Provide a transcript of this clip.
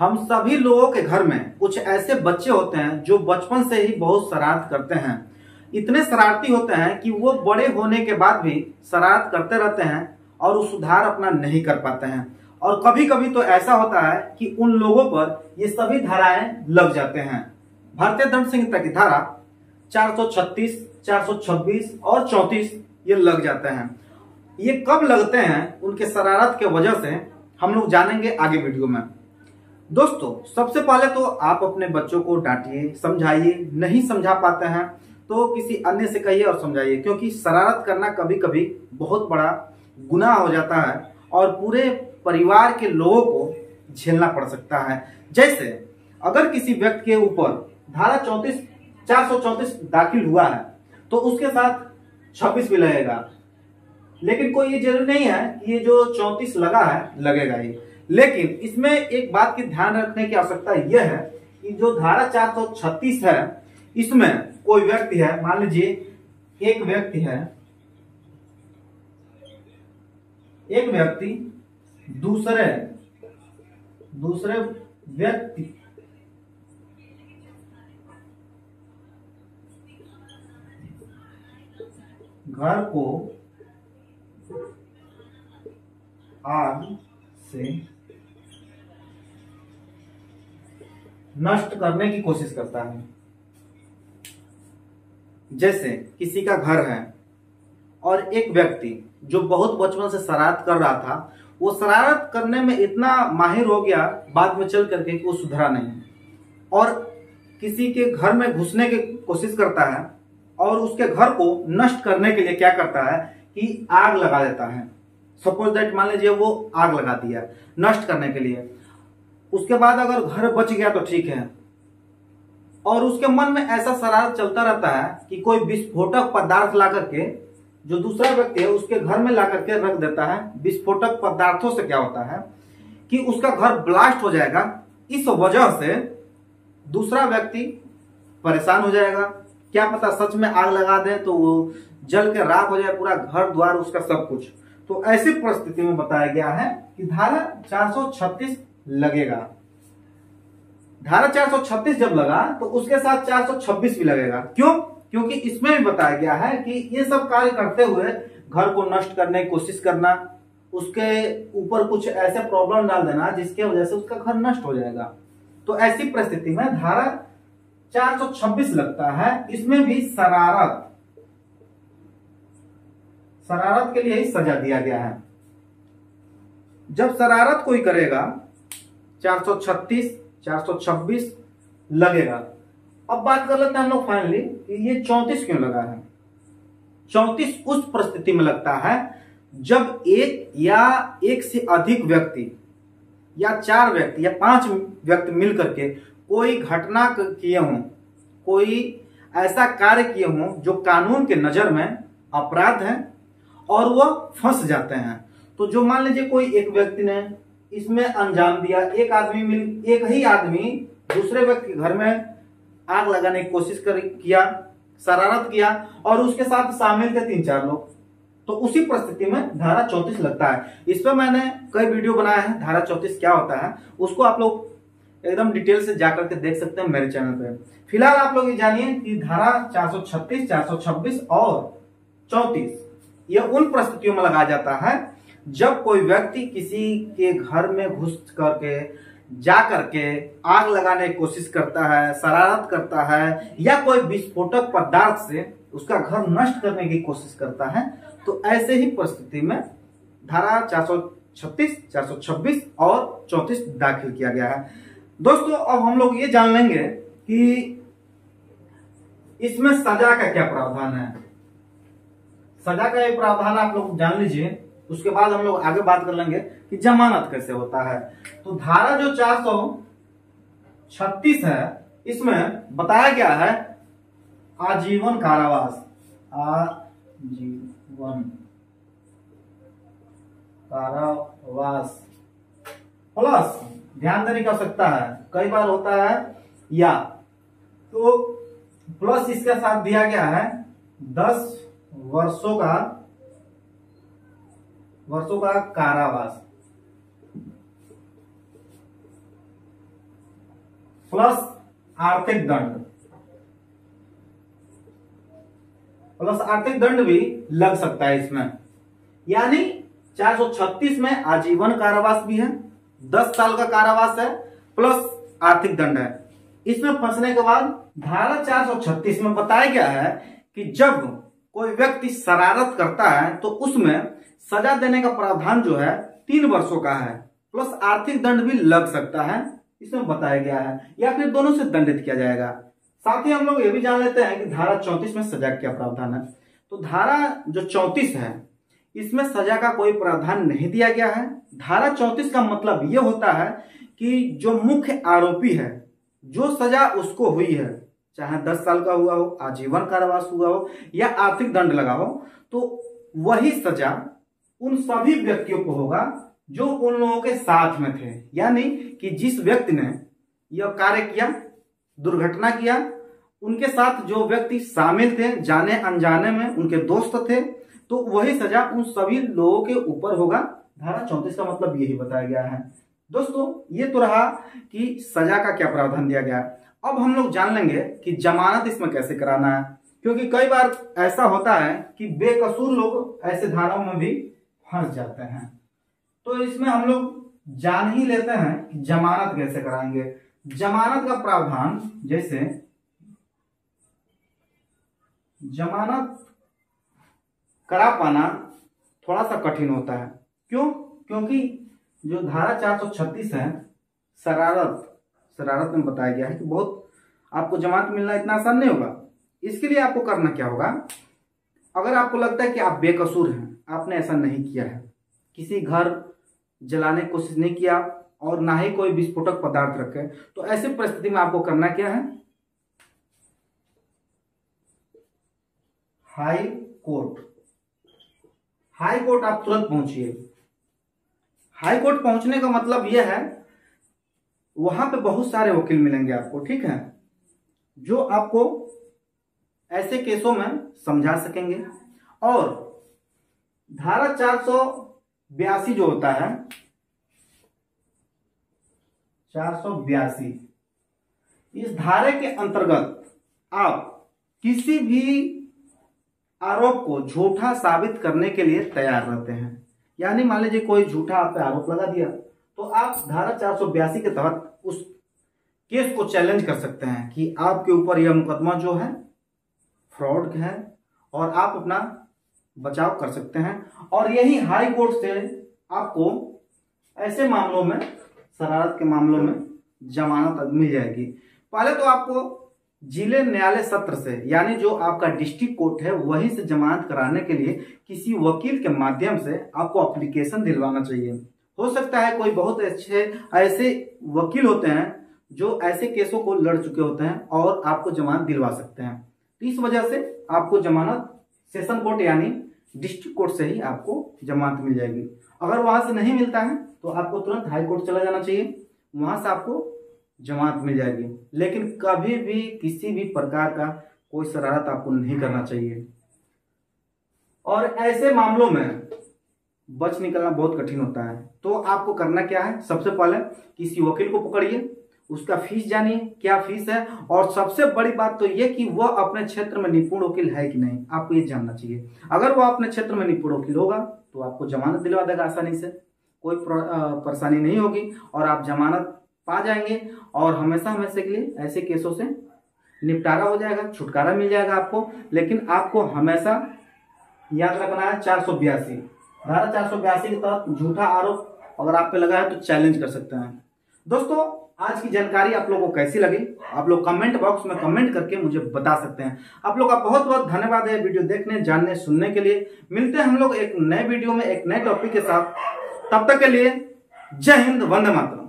हम सभी लोगों के घर में कुछ ऐसे बच्चे होते हैं जो बचपन से ही बहुत शरारत करते हैं। इतने शरारती होते हैं कि वो बड़े होने के बाद भी शरारत करते रहते हैं और वो सुधार अपना नहीं कर पाते हैं। और कभी कभी तो ऐसा होता है कि उन लोगों पर ये सभी धाराएं लग जाते हैं। भारतीय दंड संहिता की धारा 436, 426 और 34 ये लग जाते हैं। ये कब लगते हैं उनके शरारत के वजह से हम लोग जानेंगे आगे वीडियो में। दोस्तों, सबसे पहले तो आप अपने बच्चों को डांटिए, समझाइए। नहीं समझा पाते हैं तो किसी अन्य से कहिए और समझाइए, क्योंकि शरारत करना कभी कभी बहुत बड़ा गुनाह हो जाता है और पूरे परिवार के लोगों को झेलना पड़ सकता है। जैसे अगर किसी व्यक्ति के ऊपर धारा 434 दाखिल हुआ है तो उसके साथ 26 भी लगेगा। लेकिन कोई ये जरूरी नहीं है कि ये जो 34 लगा है लगेगा ही। लेकिन इसमें एक बात की ध्यान रखने की आवश्यकता यह है कि जो धारा 436 है, इसमें कोई व्यक्ति है, मान लीजिए एक व्यक्ति है, एक व्यक्ति दूसरे व्यक्ति घर को आग से नष्ट करने की कोशिश करता है। जैसे किसी का घर है और एक व्यक्ति जो बहुत बचपन से शरारत कर रहा था, वो शरारत करने में इतना माहिर हो गया बाद में चल करके कि वो सुधरा नहीं और किसी के घर में घुसने की कोशिश करता है और उसके घर को नष्ट करने के लिए क्या करता है कि आग लगा देता है। सपोज दैट, मान लीजिए वो आग लगा दिया नष्ट करने के लिए। उसके बाद अगर घर बच गया तो ठीक है, और उसके मन में ऐसा शरारत चलता रहता है कि कोई विस्फोटक पदार्थ ला करके जो दूसरा व्यक्ति है उसके घर में ला करके रख देता है। विस्फोटक पदार्थों से क्या होता है कि उसका घर ब्लास्ट हो जाएगा। इस वजह से दूसरा व्यक्ति परेशान हो जाएगा। क्या पता सच में आग लगा दे तो वो जल के राख हो जाए, पूरा घर द्वार उसका सब कुछ। तो ऐसी परिस्थिति में बताया गया है कि धारा 436 लगेगा। धारा 436 जब लगा तो उसके साथ 426 भी लगेगा। क्यों? क्योंकि इसमें भी बताया गया है कि ये सब कार्य करते हुए घर को नष्ट करने की कोशिश करना, उसके ऊपर कुछ ऐसे प्रॉब्लम डाल देना जिसके वजह से उसका घर नष्ट हो जाएगा। तो ऐसी परिस्थिति में धारा 426 लगता है। इसमें भी शरारत के लिए ही सजा दिया गया है। जब शरारत कोई करेगा 436, 426 लगेगा। अब बात कर लेते हैं हम लोग फाइनली कि ये 34 क्यों लगा है। 34 उस परिस्थिति में लगता है जब एक या एक से अधिक व्यक्ति या 4 व्यक्ति या 5 व्यक्ति मिलकर के कोई घटना किए हों, कोई ऐसा कार्य किए हों जो कानून के नजर में अपराध है और वो फंस जाते हैं। तो जो मान लीजिए कोई एक व्यक्ति ने इसमें अंजाम दिया, एक ही आदमी दूसरे व्यक्ति के घर में आग लगाने की कोशिश किया, शरारत किया और उसके साथ शामिल थे 3-4 लोग, तो उसी परिस्थिति में धारा 34 लगता है। इस पर मैंने कई वीडियो बनाया है, धारा 34 क्या होता है उसको आप लोग एकदम डिटेल से जाकर के देख सकते हैं मेरे चैनल पे। फिलहाल आप लोग ये जानिए कि धारा 436, 426 और 34 ये उन परिस्थितियों में लगाया जाता है जब कोई व्यक्ति किसी के घर में घुस करके जा करके आग लगाने की कोशिश करता है, शरारत करता है या कोई विस्फोटक पदार्थ से उसका घर नष्ट करने की कोशिश करता है। तो ऐसे ही परिस्थिति में धारा 436, 426 और 34 दाखिल किया गया है। दोस्तों, अब हम लोग ये जान लेंगे कि इसमें सजा का क्या प्रावधान है। सजा का ये प्रावधान आप लोग जान लीजिए, उसके बाद हम लोग आगे बात कर लेंगे कि जमानत कैसे होता है। तो धारा जो 436 है इसमें बताया गया है आजीवन कारावास। आजीवन कारावास प्लस ध्यान देने की आवश्यकता है, कई बार होता है या, तो प्लस इसके साथ दिया गया है 10 वर्षों का कारावास। प्लस आर्थिक दंड, प्लस आर्थिक दंड भी लग सकता है इसमें। यानी 436 में आजीवन कारावास भी है, 10 साल का कारावास है, प्लस आर्थिक दंड है। इसमें फंसने के बाद धारा 436 में बताया गया है कि जब कोई व्यक्ति शरारत करता है तो उसमें सजा देने का प्रावधान जो है 3 वर्षों का है, प्लस आर्थिक दंड भी लग सकता है, इसमें बताया गया है, या फिर दोनों से दंडित किया जाएगा। साथ ही हम लोग ये भी जान लेते हैं कि धारा 34 में सजा क्या प्रावधान है। तो धारा जो 34 है इसमें सजा का कोई प्रावधान नहीं दिया गया है। धारा 34 का मतलब यह होता है कि जो मुख्य आरोपी है, जो सजा उसको हुई है, चाहे 10 साल का हुआ हो, आजीवन कारावास हुआ हो या आर्थिक दंड लगा हो, तो वही सजा उन सभी व्यक्तियों को होगा जो उन लोगों के साथ में थे। यानी कि जिस व्यक्ति ने यह कार्य किया, दुर्घटना किया, उनके साथ जो व्यक्ति शामिल थे, जाने अनजाने में उनके दोस्त थे, तो वही सजा उन सभी लोगों के ऊपर होगा। धारा 34 का मतलब यही बताया गया है। दोस्तों ये तो रहा कि सजा का क्या प्रावधान दिया गया है। अब हम लोग जान लेंगे कि जमानत इसमें कैसे कराना है, क्योंकि कई बार ऐसा होता है कि बेकसूर लोग ऐसे धाराओं में भी फंस जाते हैं। तो इसमें हम लोग जान ही लेते हैं कि जमानत कैसे कराएंगे। जमानत का प्रावधान, जैसे जमानत करा पाना थोड़ा सा कठिन होता है। क्यों? क्योंकि जो धारा 436 है शरारत में बताया गया है कि बहुत आपको जमानत मिलना इतना आसान नहीं होगा। इसके लिए आपको करना क्या होगा, अगर आपको लगता है कि आप बेकसूर हैं, आपने ऐसा नहीं किया है, किसी घर जलाने की कोशिश नहीं किया और ना ही कोई विस्फोटक पदार्थ रखे, तो ऐसी परिस्थिति में आपको करना क्या है, हाई कोर्ट आप तुरंत पहुंचिए। हाई कोर्ट पहुंचने का मतलब यह है वहां पे बहुत सारे वकील मिलेंगे आपको, ठीक है, जो आपको ऐसे केसों में समझा सकेंगे। और धारा 482 जो होता है, 482, इस धारे के अंतर्गत आप किसी भी आरोप को झूठा साबित करने के लिए तैयार रहते हैं। यानी मान लीजिए कोई झूठा आप पे आरोप लगा दिया, तो आप धारा 482 के तहत उस केस को चैलेंज कर सकते हैं कि आपके ऊपर यह मुकदमा जो है फ्रॉड है, और आप अपना बचाव कर सकते हैं। और यही हाई कोर्ट से आपको ऐसे मामलों में, शरारत के मामलों में जमानत मिल जाएगी। पहले तो आपको जिले न्यायालय सत्र से, यानी जो आपका डिस्ट्रिक्ट कोर्ट है, वहीं से जमानत कराने के लिए किसी वकील के माध्यम से आपको एप्लीकेशन दिलवाना चाहिए। हो सकता है कोई बहुत अच्छे ऐसे वकील होते हैं जो ऐसे केसों को लड़ चुके होते हैं और आपको जमानत दिलवा सकते हैं। इस वजह से आपको जमानत सेशन कोर्ट यानी डिस्ट्रिक्ट कोर्ट से ही आपको जमानत मिल जाएगी। अगर वहां से नहीं मिलता है तो आपको तुरंत हाई कोर्ट चला जाना चाहिए, वहां से आपको जमानत मिल जाएगी। लेकिन कभी भी किसी भी प्रकार का कोई शरारत आपको नहीं करना चाहिए। और ऐसे मामलों में बच निकलना बहुत कठिन होता है। तो आपको करना क्या है, सबसे पहले किसी वकील को पकड़िए, उसका फीस जानिए क्या फीस है, और सबसे बड़ी बात तो ये कि वह अपने क्षेत्र में निपुण वकील है कि नहीं, आपको ये जानना चाहिए। अगर वह अपने क्षेत्र में निपुण वकील होगा तो आपको जमानत दिलवा देगा आसानी से, कोई परेशानी नहीं होगी और आप जमानत पा जाएंगे और हमेशा हमेशा के लिए ऐसे केसों से निपटारा हो जाएगा, छुटकारा मिल जाएगा आपको। लेकिन आपको हमेशा याद रखना है 482, धारा 482 के तहत झूठा आरोप अगर आप पे लगा है तो चैलेंज कर सकते हैं। दोस्तों आज की जानकारी आप लोगों को कैसी लगी, आप लोग कमेंट बॉक्स में कमेंट करके मुझे बता सकते हैं। आप लोग का बहुत बहुत धन्यवाद है वीडियो देखने, जानने, सुनने के लिए। मिलते हैं हम लोग एक नए वीडियो में एक नए टॉपिक के साथ। तब तक के लिए जय हिंद, वंदे मातरम।